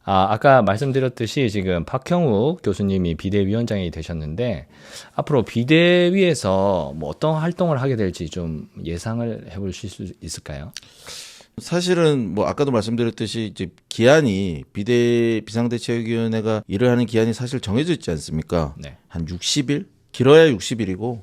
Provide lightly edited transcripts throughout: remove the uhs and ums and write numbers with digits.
아까 말씀드렸듯이 지금 박형욱 교수님이 비대위원장이 되셨는데 앞으로 비대위에서 뭐 어떤 활동을 하게 될지 좀 예상을 해보실 수 있을까요? 사실은 뭐 아까도 말씀드렸듯이 이제 기한이 비상대책위원회가 일을 하는 기한이 사실 정해져 있지 않습니까? 네. 한 60일? 길어야 60일이고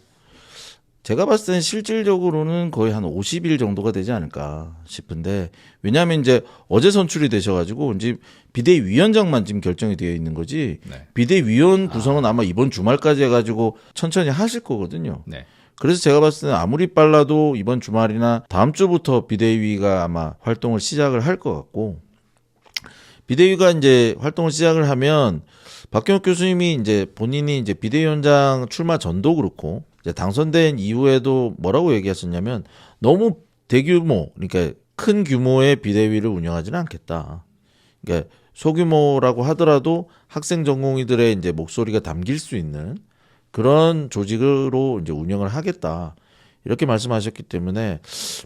제가 봤을 때는 실질적으로는 거의 한 50일 정도가 되지 않을까 싶은데 왜냐하면 이제 어제 선출이 되셔가지고 이제 비대위원장만 지금 결정이 되어 있는 거지 네. 비대위원 구성은 아마 이번 주말까지 해가지고 천천히 하실 거거든요. 네. 그래서 제가 봤을 때는 아무리 빨라도 이번 주말이나 다음 주부터 비대위가 아마 활동을 시작을 할 것 같고 비대위가 이제 활동을 시작을 하면 박경욱 교수님이 이제 본인이 이제 비대위원장 출마 전도 그렇고 이제 당선된 이후에도 뭐라고 얘기하셨냐면 너무 대규모 그러니까 큰 규모의 비대위를 운영하지는 않겠다. 그러니까 소규모라고 하더라도 학생 전공의들의 이제 목소리가 담길 수 있는 그런 조직으로 이제 운영을 하겠다. 이렇게 말씀하셨기 때문에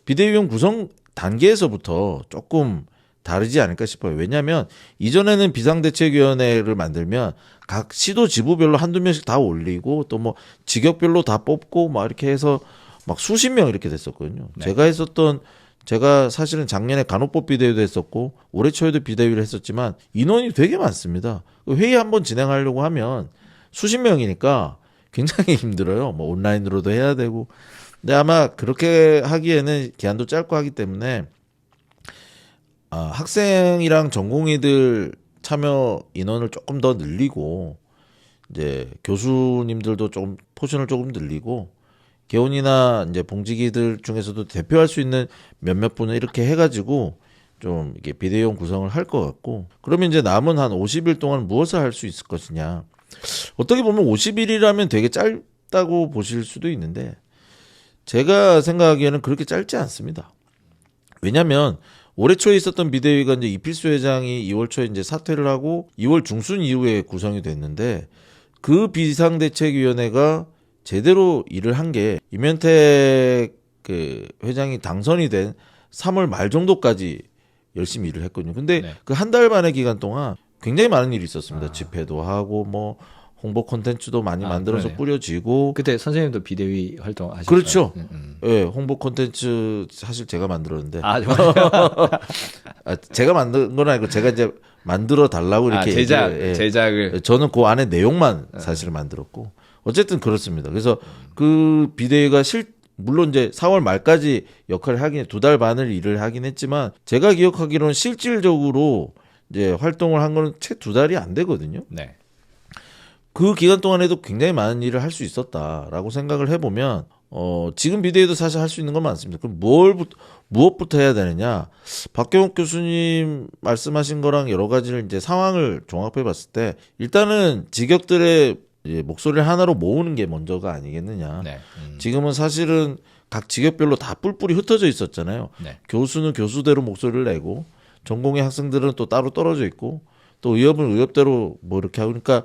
비대위원 구성 단계에서부터 조금 다르지 않을까 싶어요. 왜냐하면 이전에는 비상대책위원회를 만들면 각 시도 지부별로 한두 명씩 다 올리고 또 뭐 직역별로 다 뽑고 막 이렇게 해서 막 수십 명 이렇게 됐었거든요. 네. 제가 사실은 작년에 간호법 비대위도 했었고 올해 초에도 비대위를 했었지만 인원이 되게 많습니다. 회의 한번 진행하려고 하면 수십 명이니까 굉장히 힘들어요. 뭐 온라인으로도 해야 되고. 근데 아마 그렇게 하기에는 기한도 짧고 하기 때문에 학생이랑 전공의들 참여 인원을 조금 더 늘리고 이제 교수님들도 조금 포션을 조금 늘리고 개원이나 이제 봉직이들 중에서도 대표할 수 있는 몇몇 분을 이렇게 해가지고 좀 이게 비대위원 구성을 할 것 같고 그러면 이제 남은 한 50일 동안 무엇을 할 수 있을 것이냐. 어떻게 보면 50일이라면 되게 짧다고 보실 수도 있는데 제가 생각하기에는 그렇게 짧지 않습니다. 왜냐하면 올해 초에 있었던 비대위가 이제 이필수 회장이 2월 초에 이제 사퇴를 하고 2월 중순 이후에 구성이 됐는데 그 비상대책위원회가 제대로 일을 한 게 임현택 그 회장이 당선이 된 3월 말 정도까지 열심히 일을 했거든요. 근데 네. 그 한 달 반의 기간 동안 굉장히 많은 일이 있었습니다. 집회도 하고 뭐 홍보 콘텐츠도 많이 만들어서 그러네요. 뿌려지고 그때 선생님도 비대위 활동 하셨죠? 그렇죠. 예, 홍보 콘텐츠 사실 제가 만들었는데 정말요? 제가 만든 건 아니고 제가 이제 만들어 달라고 이렇게 제작을. 저는 그 안에 내용만 사실 만들었고 어쨌든 그렇습니다. 그래서 그 비대위가 물론 이제 4월 말까지 역할을 하긴 2달 반을 일을 하긴 했지만 제가 기억하기로는 실질적으로 이제 활동을 한 거는 채 2달이 안 되거든요. 네. 그 기간 동안에도 굉장히 많은 일을 할 수 있었다라고 생각을 해보면 지금 비대위도 사실 할 수 있는 건 많습니다. 그럼 무엇부터 해야 되느냐? 박경욱 교수님 말씀하신 거랑 여러 가지를 이제 상황을 종합해 봤을 때 일단은 직역들의 이제 목소리를 하나로 모으는 게 먼저가 아니겠느냐. 네. 지금은 사실은 각 직역별로 다 뿔뿔이 흩어져 있었잖아요. 네. 교수는 교수대로 목소리를 내고 전공의 학생들은 또 따로 떨어져 있고 또 의협은 의협대로 뭐 이렇게 하고 그러니까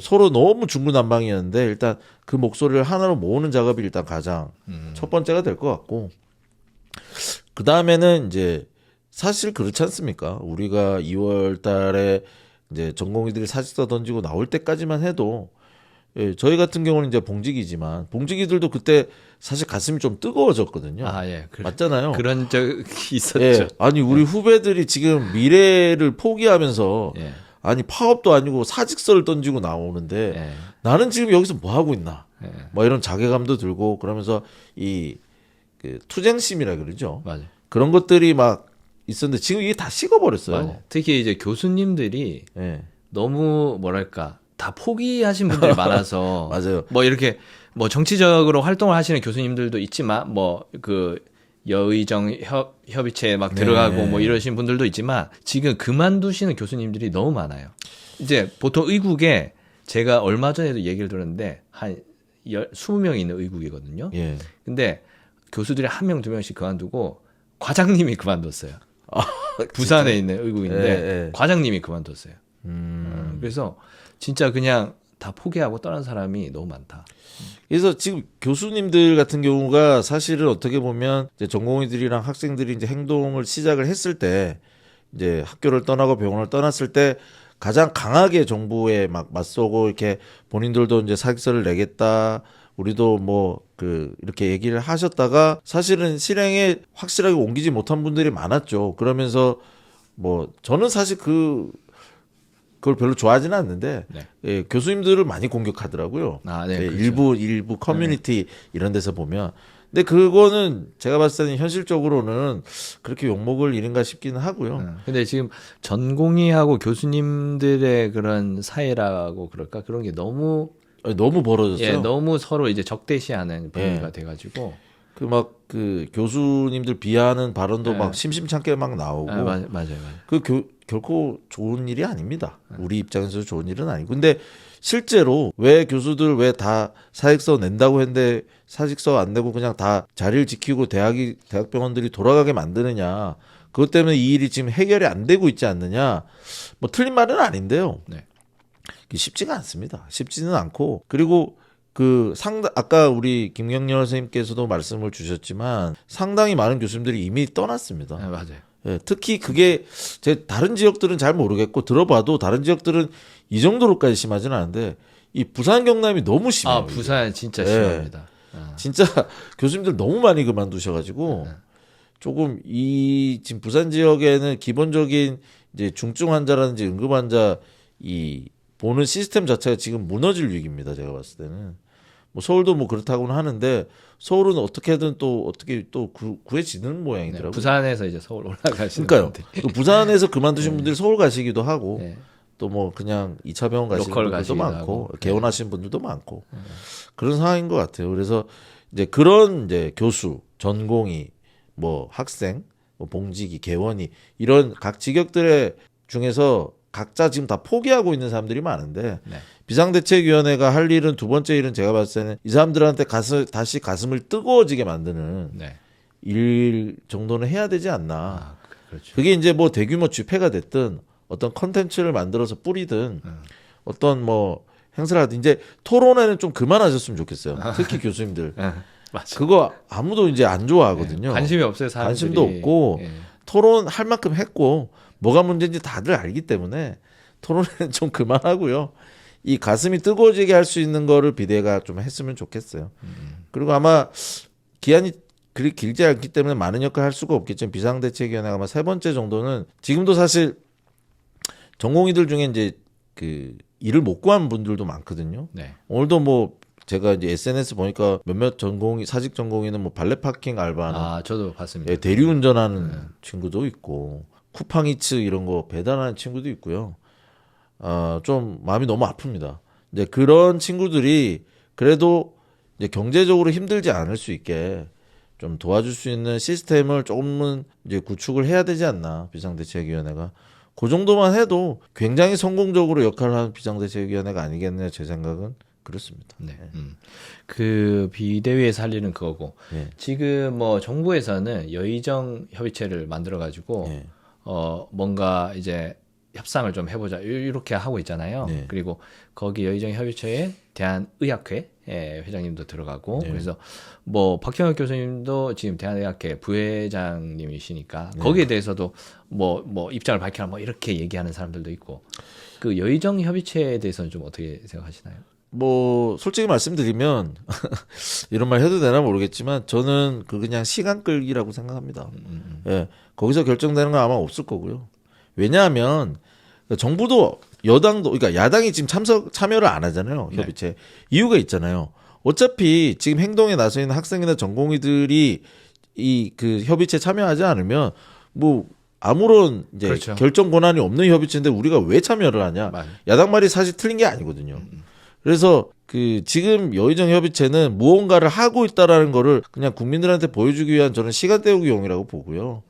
서로 너무 중구난방이었는데 일단 그 목소리를 하나로 모으는 작업이 일단 가장 첫 번째가 될 것 같고 그 다음에는 이제 사실 그렇지 않습니까? 우리가 2월 달에 이제 전공의들이 사직서 던지고 나올 때까지만 해도 저희 같은 경우는 이제 봉직이지만 봉직이들도 그때 사실 가슴이 좀 뜨거워졌거든요. 예. 맞잖아요. 그런 적이 있었죠. 예, 아니 우리 후배들이 지금 미래를 포기하면서 예. 아니 파업도 아니고 사직서를 던지고 나오는데 예. 나는 지금 여기서 뭐 하고 있나? 예. 뭐 이런 자괴감도 들고 그러면서 그 투쟁심이라 그러죠. 맞아요. 그런 것들이 막 있었는데 지금 이게 다 식어버렸어요. 맞아요. 특히 이제 교수님들이 예. 너무 뭐랄까 다 포기하신 분들이 많아서 맞아요. 뭐 이렇게 뭐 정치적으로 활동을 하시는 교수님들도 있지만 뭐 그 여의정 협의체에 막 들어가고 네. 뭐 이러신 분들도 있지만 지금 그만두시는 교수님들이 너무 많아요. 이제 보통 의국에 제가 얼마 전에도 얘기를 들었는데 한 20명이 있는 의국이거든요. 예. 근데 교수들이 1명, 2명씩 그만두고 과장님이 그만뒀어요. 부산에 있는 의국인데 예, 예. 과장님이 그만뒀어요. 그래서 진짜 그냥 다 포기하고 떠난 사람이 너무 많다. 그래서 지금 교수님들 같은 경우가 사실은 어떻게 보면 이제 전공의들이랑 학생들이 이제 행동을 시작을 했을 때 이제 학교를 떠나고 병원을 떠났을 때 가장 강하게 정부에 막 맞서고 이렇게 본인들도 이제 사직서를 내겠다. 우리도 뭐 이렇게 얘기를 하셨다가 사실은 실행에 확실하게 옮기지 못한 분들이 많았죠. 그러면서 뭐 저는 사실 그걸 별로 좋아하지는 않는데 네. 예, 교수님들을 많이 공격하더라고요. 아, 네, 예, 그렇죠. 일부 커뮤니티 이런 데서 보면. 근데 그거는 제가 봤을 때는 현실적으로는 그렇게 욕먹을 일인가 싶기는 하고요. 근데 지금 전공의하고 교수님들의 그런 사이라고 그럴까? 그런 게 너무 너무 벌어졌어요. 예, 너무 서로 이제 적대시하는 분위기가 예. 돼가지고 그 교수님들 비하하는 발언도 네. 막 심심찮게 막 나오고 맞아요. 결코 좋은 일이 아닙니다. 우리 입장에서 좋은 일은 아니고. 근데 실제로 왜 교수들 왜 다 사직서 낸다고 했는데 사직서 안 내고 그냥 다 자리를 지키고 대학병원들이 돌아가게 만드느냐. 그것 때문에 이 일이 지금 해결이 안 되고 있지 않느냐. 뭐 틀린 말은 아닌데요. 네. 쉽지가 않습니다. 쉽지는 않고. 그리고 아까 우리 김경렬 선생님께서도 말씀을 주셨지만 상당히 많은 교수님들이 이미 떠났습니다. 네, 맞아요. 예, 특히 그게 다른 지역들은 잘 모르겠고 들어봐도 다른 지역들은 이 정도로까지 심하지는 않은데 이 부산 경남이 너무 심해요. 아, 부산 진짜 예. 심합니다. 진짜 교수님들 너무 많이 그만두셔가지고 조금 지금 부산 지역에는 기본적인 이제 중증 환자라든지 응급 환자 이 보는 시스템 자체가 지금 무너질 위기입니다. 제가 봤을 때는. 뭐 서울도 뭐 그렇다고는 하는데 서울은 어떻게든 어떻게 구해지는 네, 모양이더라고요. 부산에서 이제 서울 올라가시는 그러니까요. 분들. 또 부산에서 그만두신 분들이 서울 가시기도 하고 네. 또 뭐 그냥 2차 병원 가시는 로컬 분들도 가시기도 많고 하고. 개원하시는 분들도 많고 그런 상황인 것 같아요. 그래서 이제 그런 이제 교수, 전공의, 뭐 학생, 뭐 봉직이, 개원이 이런 각 직역들의 중에서 각자 지금 다 포기하고 있는 사람들이 많은데 네. 비상대책위원회가 할 일은 두 번째 일은 제가 봤을 때는 이 사람들한테 다시 가슴을 뜨거워지게 만드는 네. 일 정도는 해야 되지 않나. 아, 그렇죠. 그게 이제 뭐 대규모 집회가 됐든 어떤 컨텐츠를 만들어서 뿌리든 어떤 뭐 행사를 하든 이제 토론회는 좀 그만하셨으면 좋겠어요. 특히 교수님들. 맞아. 그거 아무도 이제 안 좋아하거든요. 관심이 없어요, 사람들이. 관심도 없고 예. 토론 할 만큼 했고 뭐가 문제인지 다들 알기 때문에 토론회는 좀 그만하고요. 이 가슴이 뜨거워지게 할 수 있는 거를 비대가 좀 했으면 좋겠어요. 그리고 아마 기한이 그리 길지 않기 때문에 많은 역할을 할 수가 없겠지만 비상대책위원회가 아마 세 번째 정도는 지금도 사실 전공의들 중에 이제 일을 못 구한 분들도 많거든요. 네. 오늘도 뭐 제가 이제 SNS 보니까 몇몇 사직 전공의는 뭐 발레 파킹 알바하는 아, 저도 봤습니다. 예, 대리운전하는 친구도 있고 쿠팡이츠 이런 거 배달하는 친구도 있고요. 좀 마음이 너무 아픕니다. 이제 그런 친구들이 그래도 이제 경제적으로 힘들지 않을 수 있게 좀 도와줄 수 있는 시스템을 조금은 이제 구축을 해야 되지 않나 비상대책위원회가 그 정도만 해도 굉장히 성공적으로 역할을 하는 비상대책위원회가 아니겠냐 제 생각은 그렇습니다. 네. 그 비대위에서 할 일은 그거고 네. 지금 뭐 정부에서는 여의정 협의체를 만들어 가지고 네. 뭔가 이제 협상을 좀 해보자 이렇게 하고 있잖아요. 네. 그리고 거기 여의정 협의체에 대한의학회 회장님도 들어가고 네. 그래서 뭐 박형혁 교수님도 지금 대한의학회 부회장님이시니까 거기에 대해서도 뭐 입장을 밝혀라 뭐 이렇게 얘기하는 사람들도 있고 그 여의정 협의체에 대해서는 좀 어떻게 생각하시나요? 뭐 솔직히 말씀드리면 이런 말 해도 되나 모르겠지만 저는 그냥 시간 끌기라고 생각합니다. 예, 거기서 결정되는 건 아마 없을 거고요. 왜냐하면 정부도 여당도 그러니까 야당이 지금 참여를 안 하잖아요. 협의체. 네. 이유가 있잖아요. 어차피 지금 행동에 나서 있는 학생이나 전공의들이 그 협의체 참여하지 않으면 뭐 아무런 이제 그렇죠. 결정 권한이 없는 협의체인데 우리가 왜 참여를 하냐? 맞아요. 야당 말이 사실 틀린 게 아니거든요. 그래서 지금 여의정 협의체는 무언가를 하고 있다라는 거를 그냥 국민들한테 보여주기 위한 저는 시간 때우기용이라고 보고요.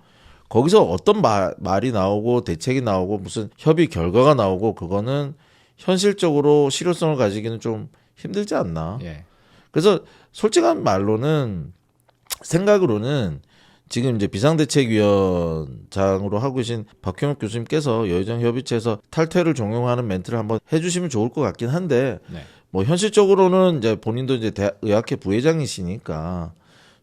거기서 어떤 말이 나오고 대책이 나오고 무슨 협의 결과가 나오고 그거는 현실적으로 실효성을 가지기는 좀 힘들지 않나. 예. 그래서 솔직한 말로는 생각으로는 지금 이제 비상대책위원장으로 하고 계신 박형욱 교수님께서 여의정 협의체에서 탈퇴를 종용하는 멘트를 한번 해주시면 좋을 것 같긴 한데 네. 뭐 현실적으로는 이제 본인도 이제 의학회 부회장이시니까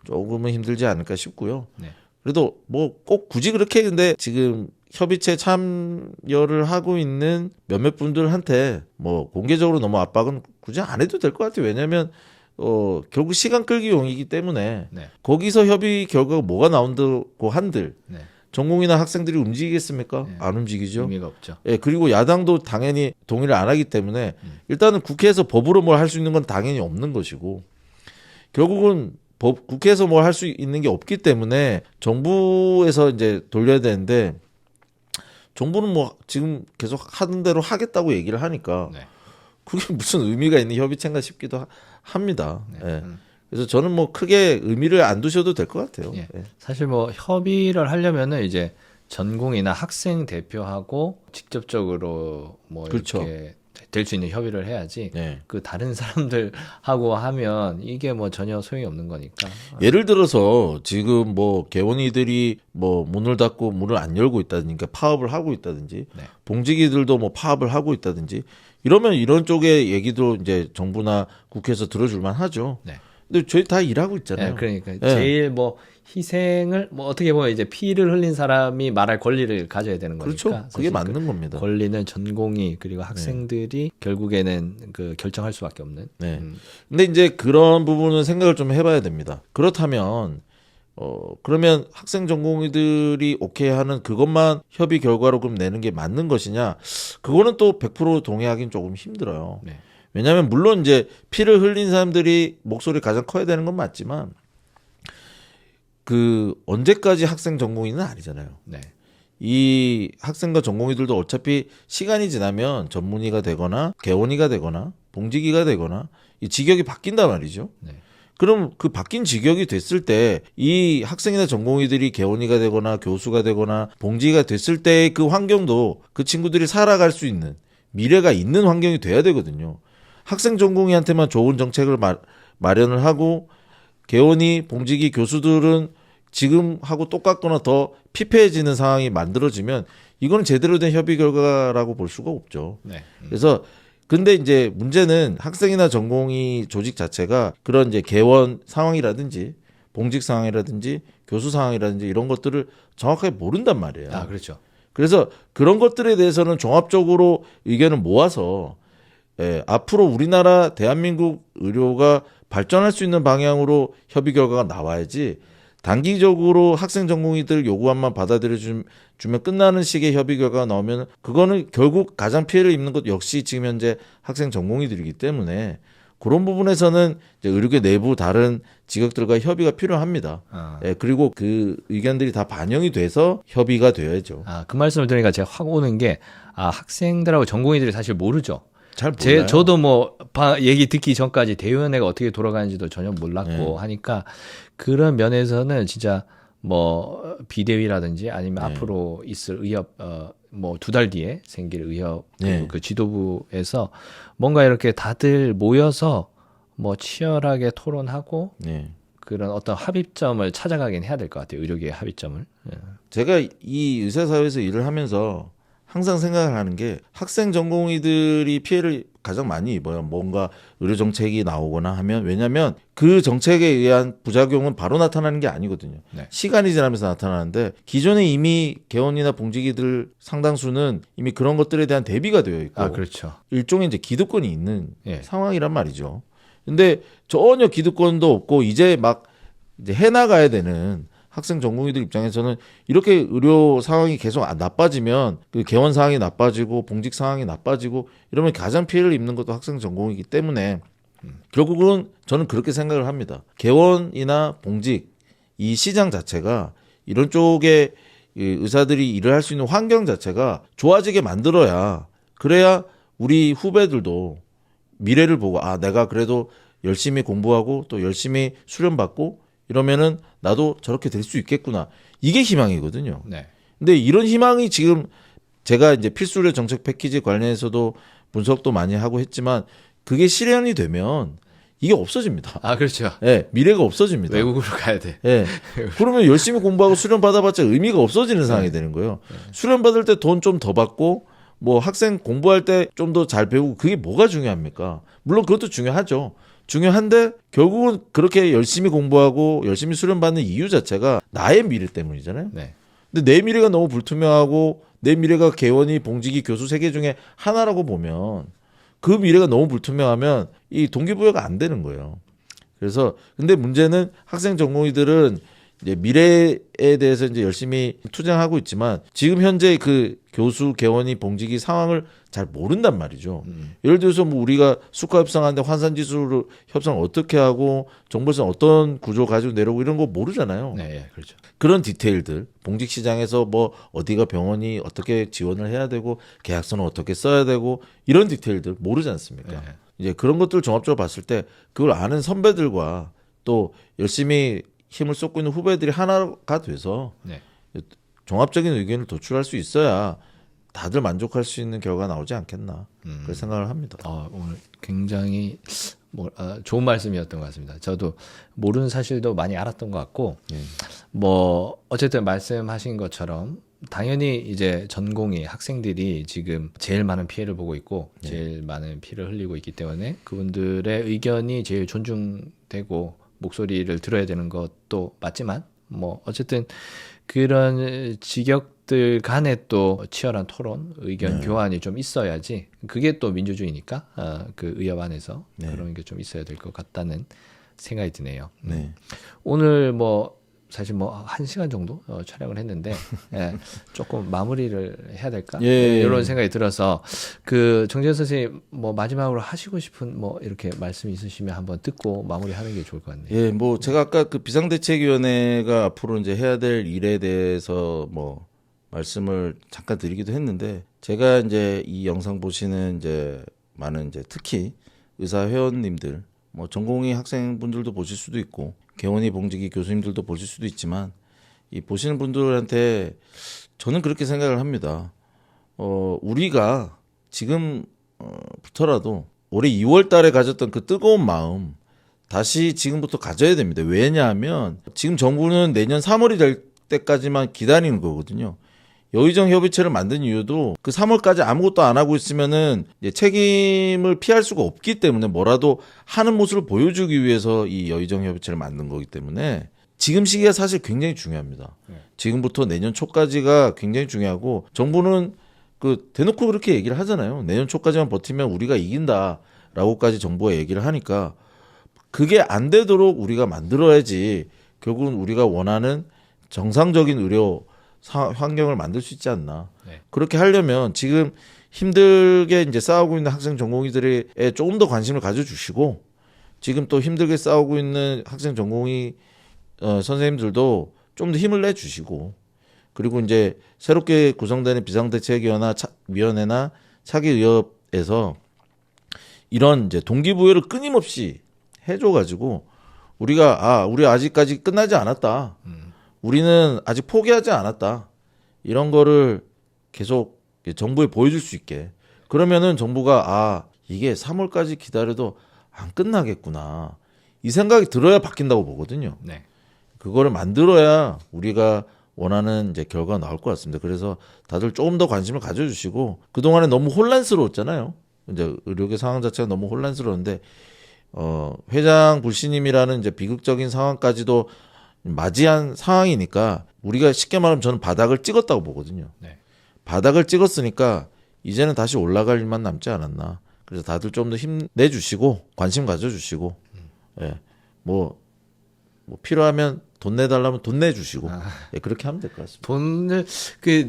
조금은 힘들지 않을까 싶고요. 네. 그래도 뭐 꼭 굳이 그렇게 근데 지금 협의체 참여를 하고 있는 몇몇 분들한테 뭐 공개적으로 너무 압박은 굳이 안 해도 될 것 같아요. 왜냐하면 결국 시간 끌기용이기 때문에 네. 거기서 협의 결과가 뭐가 나온다고 한들 네. 전공이나 학생들이 움직이겠습니까? 네. 안 움직이죠. 의미가 없죠. 예, 그리고 야당도 당연히 동의를 안 하기 때문에 일단은 국회에서 법으로 뭘 할 수 있는 건 당연히 없는 것이고 결국은 국회에서 뭘 할 수 있는 게 없기 때문에 정부에서 이제 돌려야 되는데 정부는 뭐 지금 계속 하는 대로 하겠다고 얘기를 하니까 네. 그게 무슨 의미가 있는 협의체인가 싶기도 합니다. 네. 예. 그래서 저는 뭐 크게 의미를 안 두셔도 될 것 같아요. 예. 예. 사실 뭐 협의를 하려면은 이제 전공이나 학생 대표하고 직접적으로 뭐 그렇죠. 이렇게 될 수 있는 협의를 해야지 예. 그 다른 사람들하고 하면 이게 뭐 전혀 소용이 없는 거니까. 예를 들어서 지금 뭐 개원이들이 뭐 문을 닫고 문을 안 열고 있다든지 그러니까 파업을 하고 있다든지 네. 봉직이들도 뭐 파업을 하고 있다든지 이러면 이런 쪽의 얘기도 이제 정부나 국회에서 들어줄만 하죠. 네. 근데 저희 다 일하고 있잖아요. 네, 그러니까 예. 제일 뭐 희생을 뭐 어떻게 보면 이제 피를 흘린 사람이 말할 권리를 가져야 되는 거니까. 그렇죠. 그게 사실 맞는 겁니다. 권리는 전공이 그리고 학생들이 결국에는 그 결정할 수밖에 없는. 네. 근데 이제 그런 부분은 생각을 좀 해봐야 됩니다. 그렇다면 그러면 학생 전공의들이 오케이 하는 그것만 협의 결과로 그럼 내는 게 맞는 것이냐? 그거는 또 100% 동의하기는 조금 힘들어요. 네. 왜냐하면 물론 이제 피를 흘린 사람들이 목소리 가장 커야 되는 건 맞지만 그 언제까지 학생 전공의는 아니잖아요. 네. 이 학생과 전공의들도 어차피 시간이 지나면 전문의가 되거나 개원의가 되거나 봉직의가 되거나 이 직역이 바뀐단 말이죠. 네. 그럼 그 바뀐 직역이 됐을 때 이 학생이나 전공의들이 개원의가 되거나 교수가 되거나 봉직의가 됐을 때의 그 환경도 그 친구들이 살아갈 수 있는 미래가 있는 환경이 돼야 되거든요. 학생 전공의한테만 좋은 정책을 마련을 하고 개원의 봉직의 교수들은 지금하고 똑같거나 더 피폐해지는 상황이 만들어지면 이거는 제대로 된 협의 결과라고 볼 수가 없죠. 네. 그래서 근데 이제 문제는 학생이나 전공의 조직 자체가 그런 이제 개원 상황이라든지 봉직 상황이라든지 교수 상황이라든지 이런 것들을 정확하게 모른단 말이에요. 아, 그렇죠. 그래서 그런 것들에 대해서는 종합적으로 의견을 모아서 앞으로 우리나라 대한민국 의료가 발전할 수 있는 방향으로 협의 결과가 나와야지 단기적으로 학생 전공의들 요구안만 받아들여 주면 끝나는 식의 협의 결과가 나오면 그거는 결국 가장 피해를 입는 것 역시 지금 현재 학생 전공의들이기 때문에 그런 부분에서는 이제 의료계 내부 다른 직역들과 협의가 필요합니다. 그리고 그 의견들이 다 반영이 돼서 협의가 되어야죠. 그 말씀을 들으니까 제가 확 오는 게 학생들하고 전공의들이 사실 모르죠. 잘 몰라요. 저도 뭐 얘기 듣기 전까지 대의원회가 어떻게 돌아가는지도 전혀 몰랐고 하니까 그런 면에서는 진짜 뭐 비대위라든지 아니면 앞으로 있을 의협 뭐 2달 뒤에 생길 의협 그 지도부에서 뭔가 이렇게 다들 모여서 뭐 치열하게 토론하고 그런 어떤 합의점을 찾아가긴 해야 될 것 같아요. 의료계의 합의점을. 제가 이 의사사회에서 일을 하면서 항상 생각을 하는 게 학생 전공의들이 피해를 가장 많이 입어요. 뭔가 의료 정책이 나오거나 하면 왜냐하면 그 정책에 의한 부작용은 바로 나타나는 게 아니거든요. 네. 시간이 지나면서 나타나는데 기존에 이미 개원이나 봉직이들 상당수는 이미 그런 것들에 대한 대비가 되어 있고 그렇죠. 일종의 이제 기득권이 있는 예. 상황이란 말이죠. 근데 전혀 기득권도 없고 이제 막 이제 해나가야 되는 학생 전공의들 입장에서는 이렇게 의료 상황이 계속 나빠지면 그 개원 상황이 나빠지고 봉직 상황이 나빠지고 이러면 가장 피해를 입는 것도 학생 전공이기 때문에 결국은 저는 그렇게 생각을 합니다. 개원이나 봉직 이 시장 자체가 이런 쪽에 의사들이 일을 할 수 있는 환경 자체가 좋아지게 만들어야 그래야 우리 후배들도 미래를 보고 내가 그래도 열심히 공부하고 또 열심히 수련받고 이러면은 나도 저렇게 될 수 있겠구나. 이게 희망이거든요. 네. 근데 이런 희망이 지금 제가 이제 필수의료 정책 패키지 관련해서도 분석도 많이 하고 했지만 그게 실현이 되면 이게 없어집니다. 그렇죠. 미래가 없어집니다. 외국으로 가야 돼. 그러면 열심히 공부하고 수련 받아봤자 의미가 없어지는 상황이 되는 거예요. 수련 받을 때 돈 좀 더 받고 뭐 학생 공부할 때 좀 더 잘 배우고 그게 뭐가 중요합니까? 물론 그것도 중요하죠. 중요한데 결국은 그렇게 열심히 공부하고 열심히 수련받는 이유 자체가 나의 미래 때문이잖아요. 네. 근데 내 미래가 너무 불투명하고 내 미래가 개원이, 봉직이, 교수 세 개 중에 하나라고 보면 그 미래가 너무 불투명하면 이 동기부여가 안 되는 거예요. 그래서 근데 문제는 학생 전공의들은 이제 미래에 대해서 이제 열심히 투쟁하고 있지만 지금 현재 그 교수, 개원이, 봉직이 상황을 잘 모른단 말이죠. 예를 들어서 뭐 우리가 수가 협상하는데 환산지수로 협상을 어떻게 하고 정보선 어떤 구조 가지고 내려오고 이런 거 모르잖아요. 네, 예, 그렇죠. 그런 디테일들, 봉직 시장에서 뭐 어디가 병원이 어떻게 지원을 해야 되고 계약서는 어떻게 써야 되고 이런 디테일들 모르지 않습니까? 네. 이제 그런 것들 종합적으로 봤을 때 그걸 아는 선배들과 또 열심히 힘을 쏟고 있는 후배들이 하나가 돼서 네. 종합적인 의견을 도출할 수 있어야 다들 만족할 수 있는 결과가 나오지 않겠나 그런 생각을 합니다. 오늘 굉장히 좋은 말씀이었던 것 같습니다. 저도 모르는 사실도 많이 알았던 것 같고, 뭐 어쨌든 말씀하신 것처럼 당연히 이제 전공의 학생들이 지금 제일 많은 피해를 보고 있고 제일 많은 피를 흘리고 있기 때문에 그분들의 의견이 제일 존중되고 목소리를 들어야 되는 것도 맞지만 뭐 어쨌든 그런 직역들 간에 또 치열한 토론, 의견 교환이 좀 있어야지 그게 또 민주주의니까 그 의협 안에서 그런 게 좀 있어야 될 것 같다는 생각이 드네요. 네. 오늘 뭐 사실 뭐 1시간 정도 촬영을 했는데 예, 조금 마무리를 해야 될까? 예. 이런 생각이 들어서 그 정재현 선생님 뭐 마지막으로 하시고 싶은 뭐 이렇게 말씀이 있으시면 한번 듣고 마무리하는 게 좋을 것 같네요. 예, 뭐 제가 아까 그 비상대책위원회가 앞으로 이제 해야 될 일에 대해서 뭐 말씀을 잠깐 드리기도 했는데 제가 이제 이 영상 보시는 이제 많은 이제 특히 의사 회원님들 뭐 전공의 학생분들도 보실 수도 있고 개원이, 봉직이, 교수님들도 보실 수도 있지만 이 보시는 분들한테 저는 그렇게 생각을 합니다. 우리가 지금부터라도 올해 2월 달에 가졌던 그 뜨거운 마음 다시 지금부터 가져야 됩니다. 왜냐하면 지금 정부는 내년 3월이 될 때까지만 기다리는 거거든요. 여의정 협의체를 만든 이유도 그 3월까지 아무것도 안 하고 있으면은 이제 책임을 피할 수가 없기 때문에 뭐라도 하는 모습을 보여주기 위해서 이 여의정 협의체를 만든 거기 때문에 지금 시기가 사실 굉장히 중요합니다. 지금부터 내년 초까지가 굉장히 중요하고 정부는 그 대놓고 그렇게 얘기를 하잖아요. 내년 초까지만 버티면 우리가 이긴다라고까지 정부가 얘기를 하니까 그게 안 되도록 우리가 만들어야지 결국은 우리가 원하는 정상적인 의료 환경을 만들 수 있지 않나. 네. 그렇게 하려면 지금 힘들게 이제 싸우고 있는 학생 전공의들에 조금 더 관심을 가져주시고 지금 또 힘들게 싸우고 있는 학생 전공의 선생님들도 좀 더 힘을 내주시고 그리고 이제 새롭게 구성되는 비상대책위원회나 차기 의협에서 이런 이제 동기부여를 끊임없이 해줘가지고 우리 아직까지 끝나지 않았다. 우리는 아직 포기하지 않았다. 이런 거를 계속 정부에 보여줄 수 있게. 그러면은 정부가 이게 3월까지 기다려도 안 끝나겠구나. 이 생각이 들어야 바뀐다고 보거든요. 네. 그거를 만들어야 우리가 원하는 이제 결과가 나올 것 같습니다. 그래서 다들 조금 더 관심을 가져주시고 그동안에 너무 혼란스러웠잖아요. 이제 의료계 상황 자체가 너무 혼란스러운데 회장 불신임이라는 이제 비극적인 상황까지도 맞이한 상황이니까 우리가 쉽게 말하면 저는 바닥을 찍었다고 보거든요. 네. 바닥을 찍었으니까 이제는 다시 올라갈 일만 남지 않았나. 그래서 다들 좀 더 힘내주시고 관심 가져주시고 뭐 필요하면 돈 내달라면 돈 내주시고 그렇게 하면 될 것 같습니다. 돈을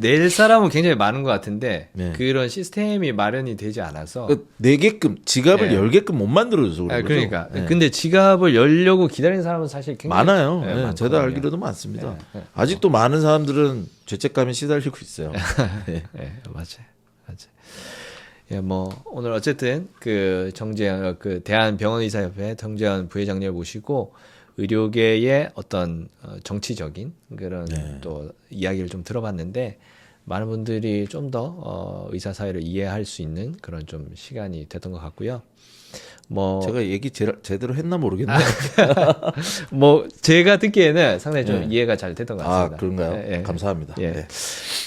낼 사람은 굉장히 많은 것 같은데 네. 그런 시스템이 마련이 되지 않아서 내게끔 지갑을 네. 열게끔 못 만들어줘서 그런 거죠. 그러니까 네. 근데 지갑을 열려고 기다리는 사람은 사실 굉장히 많아요. 많거든요. 제가 알기로도 많습니다. 네. 아직도 많은 사람들은 죄책감에 시달리고 있어요. 네. 맞아요. 예, 뭐 오늘 어쨌든 그 정재현 대한병원의사협회 정재현 부회장님을 모시고 의료계의 어떤 정치적인 그런 또 이야기를 좀 들어봤는데 많은 분들이 좀 더 의사 사회를 이해할 수 있는 그런 좀 시간이 됐던 것 같고요. 뭐 제가 얘기 제대로 했나 모르겠네요. 뭐 제가 듣기에는 상당히 좀 이해가 잘 됐던 것 같습니다. 그런가요? 감사합니다. 네.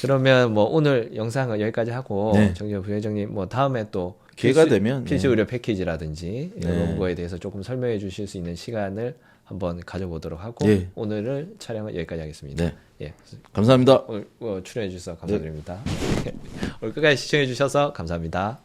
그러면 뭐 오늘 영상은 여기까지 하고 정재현 부회장님 뭐 다음에 또 기회가 되면 필수 의료 패키지라든지 이런 거에 대해서 조금 설명해 주실 수 있는 시간을 한번 가져보도록 하고 예. 오늘은 촬영은 여기까지 하겠습니다. 네. 예. 감사합니다. 오늘 출연해 주셔서 감사드립니다. 오늘 끝까지 시청해 주셔서 감사합니다.